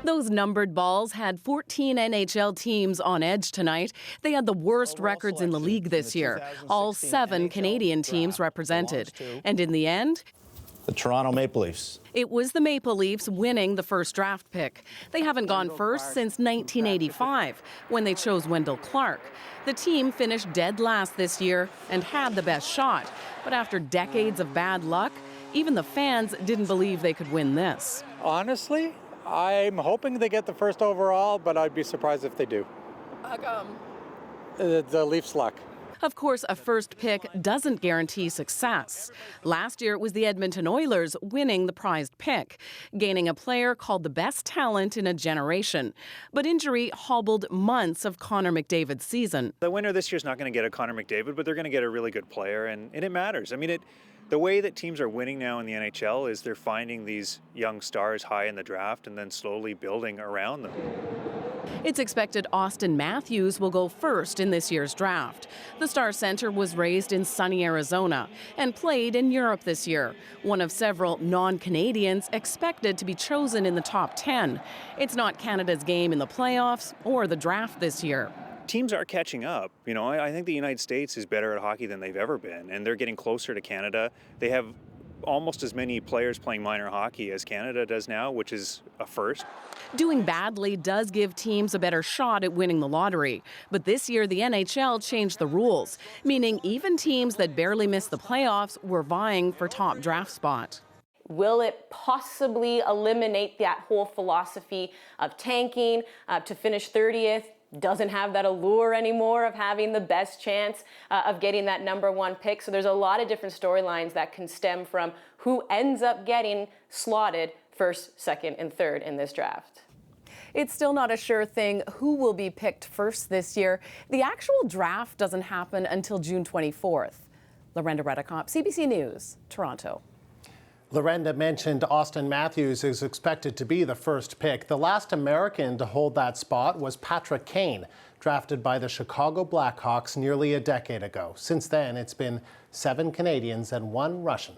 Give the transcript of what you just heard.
Those numbered balls had 14 NHL teams on edge tonight. They had the worst records in the league this year. All 7 Canadian teams represented. And in the end, the Toronto Maple Leafs. It was the Maple Leafs winning the first draft pick. They haven't gone first since 1985, when they chose Wendel Clark. The team finished dead last this year and had the best shot. But after decades of bad luck, even the fans didn't believe they could win this. Honestly, I'm hoping they get the first overall, but I'd be surprised if they do. How come? The Leafs' luck. Of course, a first pick doesn't guarantee success. Last year, it was the Edmonton Oilers winning the prized pick, gaining a player called the best talent in a generation. But injury hobbled months of Connor McDavid's season. The winner this year is not going to get a Connor McDavid, but they're going to get a really good player, and it matters. I mean, the way that teams are winning now in the NHL is they're finding these young stars high in the draft and then slowly building around them. It's expected Austin Matthews will go first in this year's draft. The Star Center was raised in sunny Arizona and played in Europe this year, one of several non-Canadians expected to be chosen in the top 10. It's not Canada's game in the playoffs or the draft this year. Teams are catching up. You know, I think the United States is better at hockey than they've ever been, and they're getting closer to Canada. They have almost as many players playing minor hockey as Canada does now, which is a first. Doing badly does give teams a better shot at winning the lottery. But this year, the NHL changed the rules, meaning even teams that barely missed the playoffs were vying for top draft spot. Will it possibly eliminate that whole philosophy of tanking to finish 30th? Doesn't have that allure anymore of having the best chance of getting that #1 pick. So there's a lot of different storylines that can stem from who ends up getting slotted first, second, and third in this draft. It's still not a sure thing who will be picked first this year. The actual draft doesn't happen until June 24th. REDDEKOPP, CBC News, Toronto. Lorenda mentioned Austin Matthews is expected to be the first pick. The last American to hold that spot was Patrick Kane, drafted by the Chicago Blackhawks nearly a decade ago. Since then, it's been 7 Canadians and 1 Russian.